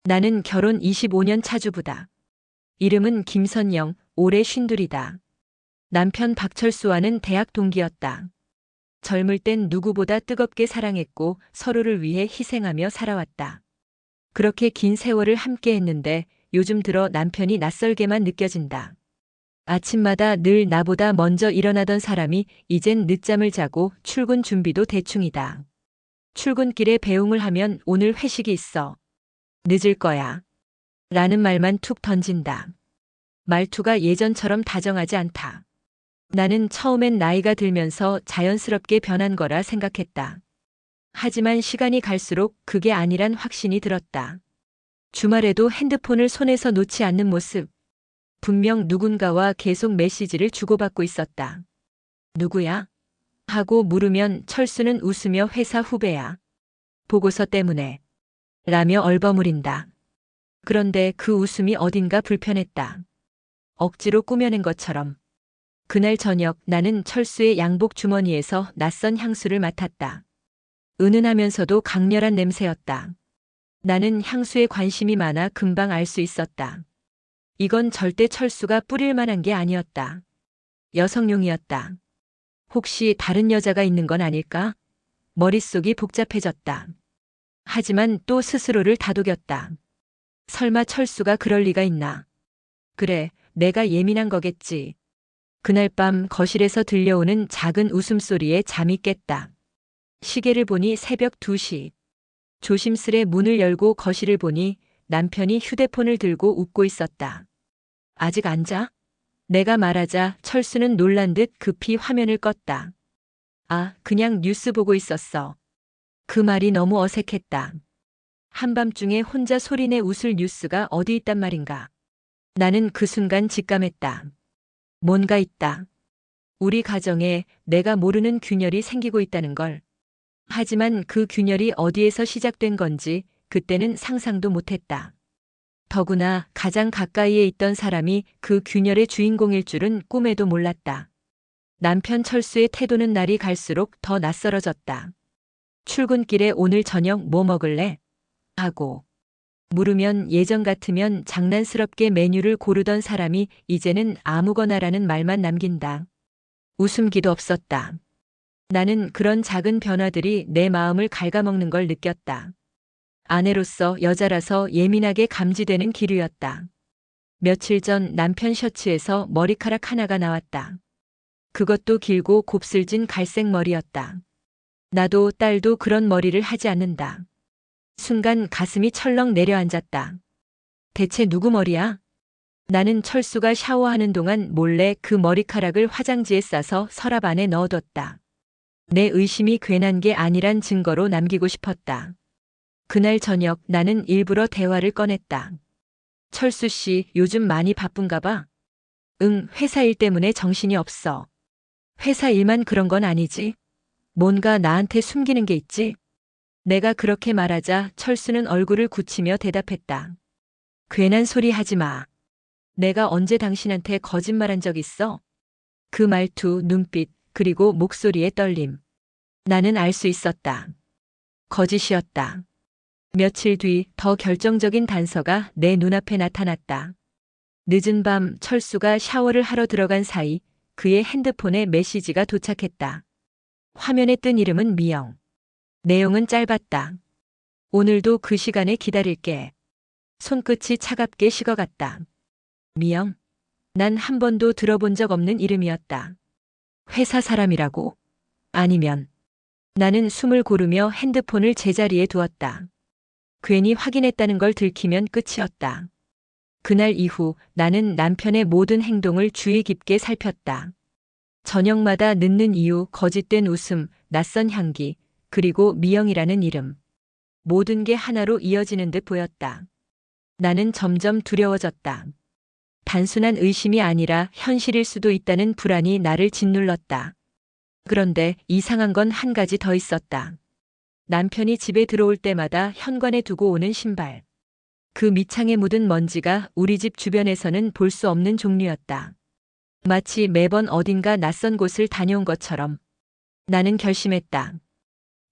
나는 결혼 25년 차주부다. 이름은 김선영, 올해 52이다. 남편 박철수와는 대학 동기였다. 젊을 땐 누구보다 뜨겁게 사랑했고 서로를 위해 희생하며 살아왔다. 그렇게 긴 세월을 함께 했는데 요즘 들어 남편이 낯설게만 느껴진다. 아침마다 늘 나보다 먼저 일어나던 사람이 이젠 늦잠을 자고 출근 준비도 대충이다. 출근길에 배웅을 하면 오늘 회식이 있어. 늦을 거야. 라는 말만 툭 던진다. 말투가 예전처럼 다정하지 않다. 나는 처음엔 나이가 들면서 자연스럽게 변한 거라 생각했다. 하지만 시간이 갈수록 그게 아니란 확신이 들었다. 주말에도 핸드폰을 손에서 놓지 않는 모습. 분명 누군가와 계속 메시지를 주고받고 있었다. 누구야? 하고 물으면 철수는 웃으며 회사 후배야. 보고서 때문에. 라며 얼버무린다. 그런데 그 웃음이 어딘가 불편했다. 억지로 꾸며낸 것처럼. 그날 저녁 나는 철수의 양복 주머니에서 낯선 향수를 맡았다. 은은하면서도 강렬한 냄새였다. 나는 향수에 관심이 많아 금방 알 수 있었다. 이건 절대 철수가 뿌릴 만한 게 아니었다. 여성용이었다. 혹시 다른 여자가 있는 건 아닐까? 머릿속이 복잡해졌다. 하지만 또 스스로를 다독였다. 설마 철수가 그럴 리가 있나? 그래, 내가 예민한 거겠지. 그날 밤 거실에서 들려오는 작은 웃음소리에 잠이 깼다. 시계를 보니 새벽 2시. 조심스레 문을 열고 거실을 보니 남편이 휴대폰을 들고 웃고 있었다. 아직 안 자? 내가 말하자 철수는 놀란 듯 급히 화면을 껐다. 아, 그냥 뉴스 보고 있었어. 그 말이 너무 어색했다. 한밤중에 혼자 소리내 웃을 뉴스가 어디 있단 말인가. 나는 그 순간 직감했다. 뭔가 있다. 우리 가정에 내가 모르는 균열이 생기고 있다는 걸. 하지만 그 균열이 어디에서 시작된 건지 그때는 상상도 못했다. 더구나 가장 가까이에 있던 사람이 그 균열의 주인공일 줄은 꿈에도 몰랐다. 남편 철수의 태도는 날이 갈수록 더 낯설어졌다. 출근길에 오늘 저녁 뭐 먹을래? 하고 물으면 예전 같으면 장난스럽게 메뉴를 고르던 사람이 이제는 아무거나라는 말만 남긴다. 웃음기도 없었다. 나는 그런 작은 변화들이 내 마음을 갉아먹는 걸 느꼈다. 아내로서 여자라서 예민하게 감지되는 기류였다. 며칠 전 남편 셔츠에서 머리카락 하나가 나왔다. 그것도 길고 곱슬진 갈색 머리였다. 나도 딸도 그런 머리를 하지 않는다. 순간 가슴이 철렁 내려앉았다. 대체 누구 머리야? 나는 철수가 샤워하는 동안 몰래 그 머리카락을 화장지에 싸서 서랍 안에 넣어뒀다. 내 의심이 괜한 게 아니란 증거로 남기고 싶었다. 그날 저녁 나는 일부러 대화를 꺼냈다. 철수 씨, 요즘 많이 바쁜가 봐? 응, 회사 일 때문에 정신이 없어. 회사 일만 그런 건 아니지? 뭔가 나한테 숨기는 게 있지? 내가 그렇게 말하자 철수는 얼굴을 굳히며 대답했다. 괜한 소리 하지 마. 내가 언제 당신한테 거짓말한 적 있어? 그 말투, 눈빛, 그리고 목소리의 떨림. 나는 알 수 있었다. 거짓이었다. 며칠 뒤 더 결정적인 단서가 내 눈앞에 나타났다. 늦은 밤 철수가 샤워를 하러 들어간 사이 그의 핸드폰에 메시지가 도착했다. 화면에 뜬 이름은 미영. 내용은 짧았다. 오늘도 그 시간에 기다릴게. 손끝이 차갑게 식어갔다. 미영? 난 한 번도 들어본 적 없는 이름이었다. 회사 사람이라고? 아니면. 나는 숨을 고르며 핸드폰을 제자리에 두었다. 괜히 확인했다는 걸 들키면 끝이었다. 그날 이후 나는 남편의 모든 행동을 주의 깊게 살폈다. 저녁마다 늦는 이유, 거짓된 웃음, 낯선 향기, 그리고 미영이라는 이름. 모든 게 하나로 이어지는 듯 보였다. 나는 점점 두려워졌다. 단순한 의심이 아니라 현실일 수도 있다는 불안이 나를 짓눌렀다. 그런데 이상한 건 한 가지 더 있었다. 남편이 집에 들어올 때마다 현관에 두고 오는 신발. 그 밑창에 묻은 먼지가 우리 집 주변에서는 볼 수 없는 종류였다. 마치 매번 어딘가 낯선 곳을 다녀온 것처럼. 나는 결심했다.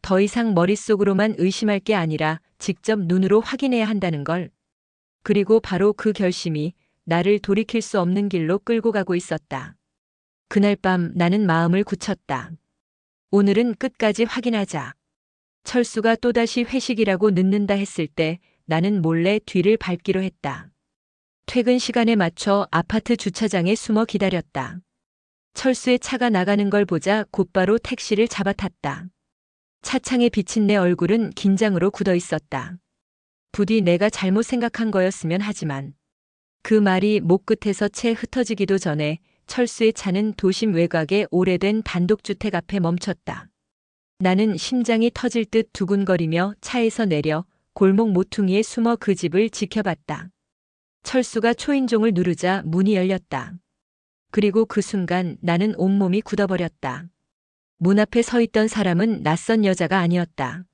더 이상 머릿속으로만 의심할 게 아니라 직접 눈으로 확인해야 한다는 걸. 그리고 바로 그 결심이 나를 돌이킬 수 없는 길로 끌고 가고 있었다. 그날 밤 나는 마음을 굳혔다. 오늘은 끝까지 확인하자. 철수가 또다시 회식이라고 늦는다 했을 때 나는 몰래 뒤를 밟기로 했다. 퇴근 시간에 맞춰 아파트 주차장에 숨어 기다렸다. 철수의 차가 나가는 걸 보자 곧바로 택시를 잡아탔다. 차창에 비친 내 얼굴은 긴장으로 굳어 있었다. 부디 내가 잘못 생각한 거였으면 하지만 그 말이 목 끝에서 채 흩어지기도 전에 철수의 차는 도심 외곽의 오래된 단독주택 앞에 멈췄다. 나는 심장이 터질 듯 두근거리며 차에서 내려 골목 모퉁이에 숨어 그 집을 지켜봤다. 철수가 초인종을 누르자 문이 열렸다. 그리고 그 순간 나는 온몸이 굳어버렸다. 문 앞에 서 있던 사람은 낯선 여자가 아니었다.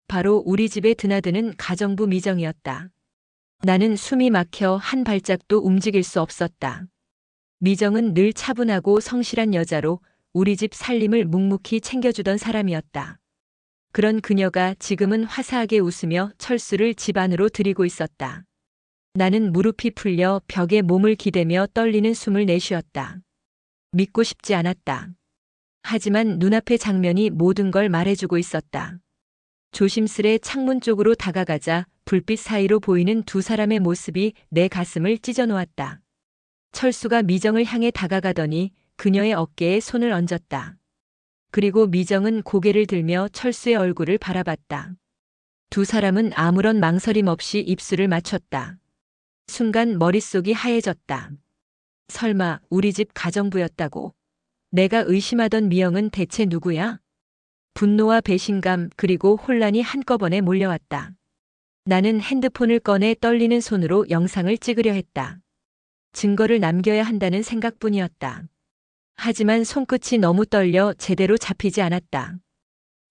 바로 우리 집에 드나드는 가정부 미정이었다. 나는 숨이 막혀 한 발짝도 움직일 수 없었다. 미정은 늘 차분하고 성실한 여자로 우리 집 살림을 묵묵히 챙겨주던 사람이었다. 그런 그녀가 지금은 화사하게 웃으며 철수를 집 안으로 들이고 있었다. 나는 무릎이 풀려 벽에 몸을 기대며 떨리는 숨을 내쉬었다. 믿고 싶지 않았다. 하지만 눈앞의 장면이 모든 걸 말해주고 있었다. 조심스레 창문 쪽으로 다가가자 불빛 사이로 보이는 두 사람의 모습이 내 가슴을 찢어놓았다. 철수가 미정을 향해 다가가더니 그녀의 어깨에 손을 얹었다. 그리고 미정은 고개를 들며 철수의 얼굴을 바라봤다. 두 사람은 아무런 망설임 없이 입술을 맞췄다. 순간 머릿속이 하얘졌다. 설마 우리 집 가정부였다고? 내가 의심하던 미영은 대체 누구야? 분노와 배신감 그리고 혼란이 한꺼번에 몰려왔다. 나는 핸드폰을 꺼내 떨리는 손으로 영상을 찍으려 했다. 증거를 남겨야 한다는 생각뿐이었다. 하지만 손끝이 너무 떨려 제대로 잡히지 않았다.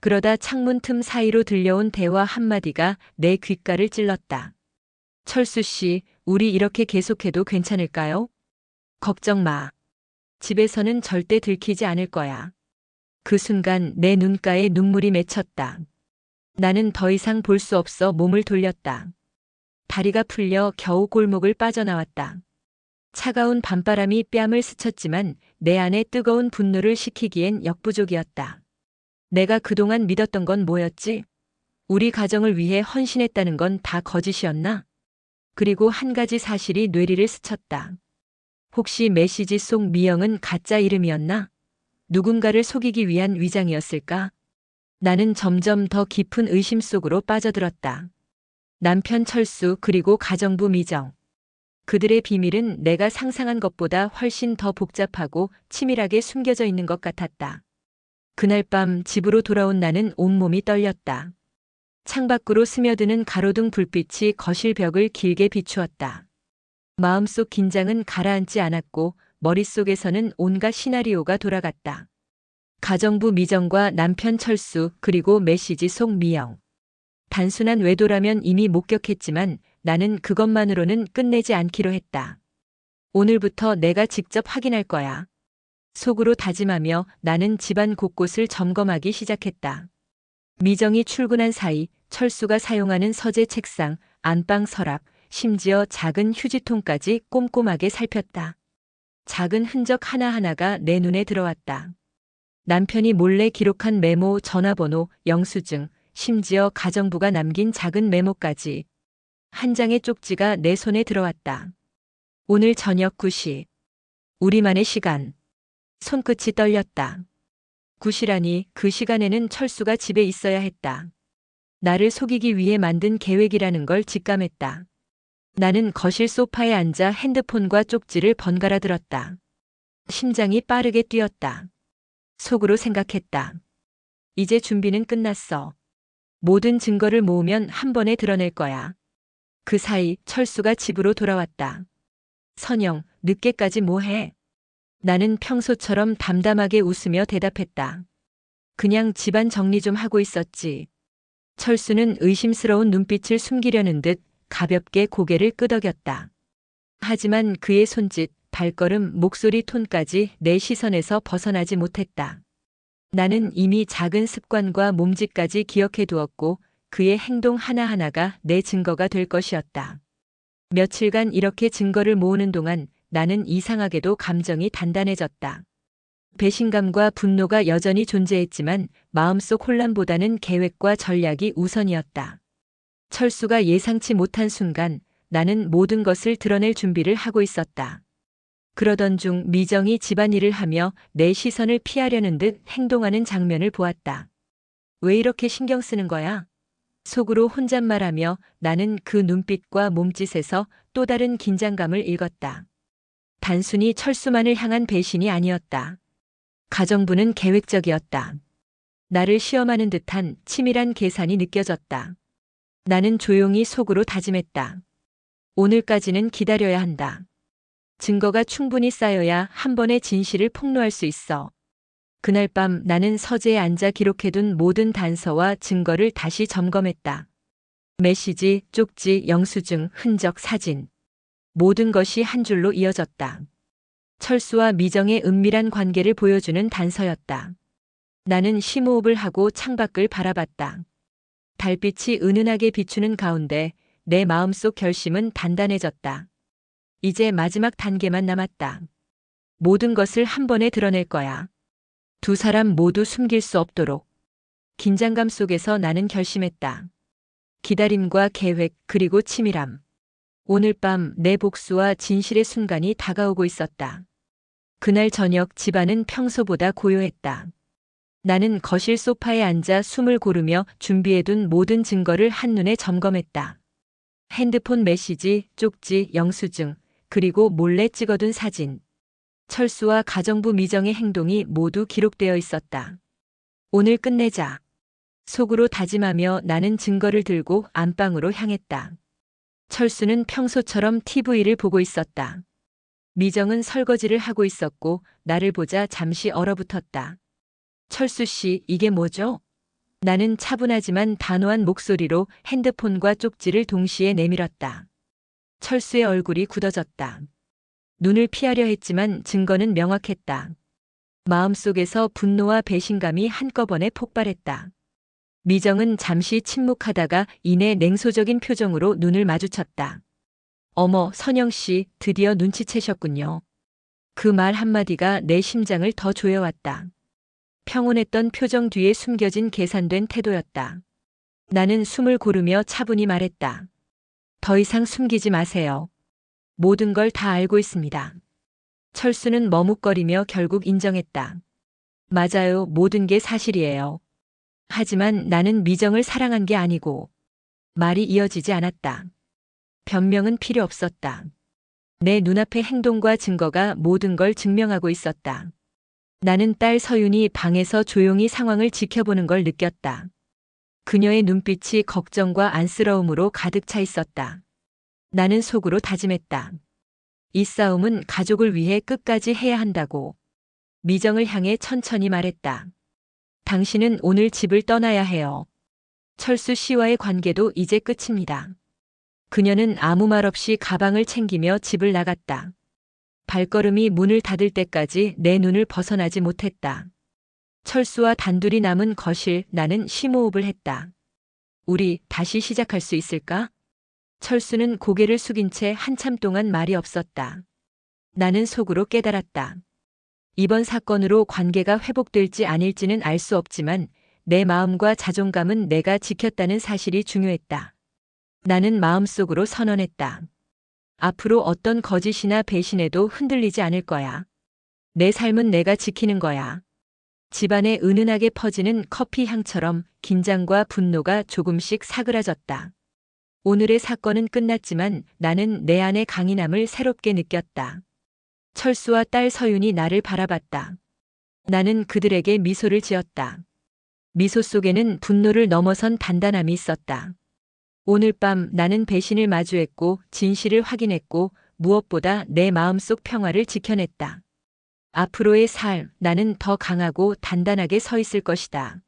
그러다 창문 틈 사이로 들려온 대화 한마디가 내 귓가를 찔렀다. 철수 씨, 우리 이렇게 계속해도 괜찮을까요? 걱정 마. 집에서는 절대 들키지 않을 거야. 그 순간 내 눈가에 눈물이 맺혔다. 나는 더 이상 볼 수 없어 몸을 돌렸다. 다리가 풀려 겨우 골목을 빠져나왔다. 차가운 밤바람이 뺨을 스쳤지만 내 안에 뜨거운 분노를 식히기엔 역부족이었다. 내가 그동안 믿었던 건 뭐였지? 우리 가정을 위해 헌신했다는 건 다 거짓이었나? 그리고 한 가지 사실이 뇌리를 스쳤다. 혹시 메시지 속 미영은 가짜 이름이었나? 누군가를 속이기 위한 위장이었을까? 나는 점점 더 깊은 의심 속으로 빠져들었다. 남편 철수 그리고 가정부 미정. 그들의 비밀은 내가 상상한 것보다 훨씬 더 복잡하고 치밀하게 숨겨져 있는 것 같았다. 그날 밤 집으로 돌아온 나는 온몸이 떨렸다. 창밖으로 스며드는 가로등 불빛이 거실 벽을 길게 비추었다. 마음속 긴장은 가라앉지 않았고 머릿속에서는 온갖 시나리오가 돌아갔다. 가정부 미정과 남편 철수 그리고 메시지 속 미영. 단순한 외도라면 이미 목격했지만 나는 그것만으로는 끝내지 않기로 했다. 오늘부터 내가 직접 확인할 거야. 속으로 다짐하며 나는 집안 곳곳을 점검하기 시작했다. 미정이 출근한 사이 철수가 사용하는 서재 책상, 안방 서랍, 심지어 작은 휴지통까지 꼼꼼하게 살폈다. 작은 흔적 하나하나가 내 눈에 들어왔다. 남편이 몰래 기록한 메모, 전화번호, 영수증, 심지어 가정부가 남긴 작은 메모까지. 한 장의 쪽지가 내 손에 들어왔다. 오늘 저녁 9시. 우리만의 시간. 손끝이 떨렸다. 9시라니 그 시간에는 철수가 집에 있어야 했다. 나를 속이기 위해 만든 계획이라는 걸 직감했다. 나는 거실 소파에 앉아 핸드폰과 쪽지를 번갈아 들었다. 심장이 빠르게 뛰었다. 속으로 생각했다. 이제 준비는 끝났어. 모든 증거를 모으면 한 번에 드러낼 거야. 그 사이 철수가 집으로 돌아왔다. 선영, 늦게까지 뭐해? 나는 평소처럼 담담하게 웃으며 대답했다. 그냥 집안 정리 좀 하고 있었지. 철수는 의심스러운 눈빛을 숨기려는 듯 가볍게 고개를 끄덕였다. 하지만 그의 손짓, 발걸음, 목소리 톤까지 내 시선에서 벗어나지 못했다. 나는 이미 작은 습관과 몸짓까지 기억해 두었고 그의 행동 하나하나가 내 증거가 될 것이었다. 며칠간 이렇게 증거를 모으는 동안 나는 이상하게도 감정이 단단해졌다. 배신감과 분노가 여전히 존재했지만 마음속 혼란보다는 계획과 전략이 우선이었다. 철수가 예상치 못한 순간 나는 모든 것을 드러낼 준비를 하고 있었다. 그러던 중 미정이 집안일을 하며 내 시선을 피하려는 듯 행동하는 장면을 보았다. 왜 이렇게 신경 쓰는 거야? 속으로 혼잣말하며 나는 그 눈빛과 몸짓에서 또 다른 긴장감을 읽었다. 단순히 철수만을 향한 배신이 아니었다. 가정부는 계획적이었다. 나를 시험하는 듯한 치밀한 계산이 느껴졌다. 나는 조용히 속으로 다짐했다. 오늘까지는 기다려야 한다. 증거가 충분히 쌓여야 한 번의 진실을 폭로할 수 있어. 그날 밤 나는 서재에 앉아 기록해둔 모든 단서와 증거를 다시 점검했다. 메시지, 쪽지, 영수증, 흔적, 사진. 모든 것이 한 줄로 이어졌다. 철수와 미정의 은밀한 관계를 보여주는 단서였다. 나는 심호흡을 하고 창밖을 바라봤다. 달빛이 은은하게 비추는 가운데 내 마음속 결심은 단단해졌다. 이제 마지막 단계만 남았다. 모든 것을 한 번에 드러낼 거야. 두 사람 모두 숨길 수 없도록. 긴장감 속에서 나는 결심했다. 기다림과 계획 그리고 치밀함. 오늘 밤 내 복수와 진실의 순간이 다가오고 있었다. 그날 저녁 집안은 평소보다 고요했다. 나는 거실 소파에 앉아 숨을 고르며 준비해둔 모든 증거를 한눈에 점검했다. 핸드폰 메시지, 쪽지, 영수증, 그리고 몰래 찍어둔 사진. 철수와 가정부 미정의 행동이 모두 기록되어 있었다. 오늘 끝내자. 속으로 다짐하며 나는 증거를 들고 안방으로 향했다. 철수는 평소처럼 TV를 보고 있었다. 미정은 설거지를 하고 있었고 나를 보자 잠시 얼어붙었다. 철수 씨, 이게 뭐죠? 나는 차분하지만 단호한 목소리로 핸드폰과 쪽지를 동시에 내밀었다. 철수의 얼굴이 굳어졌다. 눈을 피하려 했지만 증거는 명확했다. 마음속에서 분노와 배신감이 한꺼번에 폭발했다. 미정은 잠시 침묵하다가 이내 냉소적인 표정으로 눈을 마주쳤다. 어머, 선영 씨, 드디어 눈치채셨군요. 그 말 한마디가 내 심장을 더 조여왔다. 평온했던 표정 뒤에 숨겨진 계산된 태도였다. 나는 숨을 고르며 차분히 말했다. 더 이상 숨기지 마세요. 모든 걸 다 알고 있습니다. 철수는 머뭇거리며 결국 인정했다. 맞아요, 모든 게 사실이에요. 하지만 나는 미정을 사랑한 게 아니고. 말이 이어지지 않았다. 변명은 필요 없었다. 내 눈앞의 행동과 증거가 모든 걸 증명하고 있었다. 나는 딸 서윤이 방에서 조용히 상황을 지켜보는 걸 느꼈다. 그녀의 눈빛이 걱정과 안쓰러움으로 가득 차 있었다. 나는 속으로 다짐했다. 이 싸움은 가족을 위해 끝까지 해야 한다고. 미정을 향해 천천히 말했다. 당신은 오늘 집을 떠나야 해요. 철수 씨와의 관계도 이제 끝입니다. 그녀는 아무 말 없이 가방을 챙기며 집을 나갔다. 발걸음이 문을 닫을 때까지 내 눈을 벗어나지 못했다. 철수와 단둘이 남은 거실, 나는 심호흡을 했다. 우리 다시 시작할 수 있을까? 철수는 고개를 숙인 채 한참 동안 말이 없었다. 나는 속으로 깨달았다. 이번 사건으로 관계가 회복될지 아닐지는 알 수 없지만 내 마음과 자존감은 내가 지켰다는 사실이 중요했다. 나는 마음속으로 선언했다. 앞으로 어떤 거짓이나 배신에도 흔들리지 않을 거야. 내 삶은 내가 지키는 거야. 집안에 은은하게 퍼지는 커피 향처럼 긴장과 분노가 조금씩 사그라졌다. 오늘의 사건은 끝났지만 나는 내 안의 강인함을 새롭게 느꼈다. 철수와 딸 서윤이 나를 바라봤다. 나는 그들에게 미소를 지었다. 미소 속에는 분노를 넘어선 단단함이 있었다. 오늘 밤 나는 배신을 마주했고 진실을 확인했고 무엇보다 내 마음속 평화를 지켜냈다. 앞으로의 삶, 나는 더 강하고 단단하게 서 있을 것이다.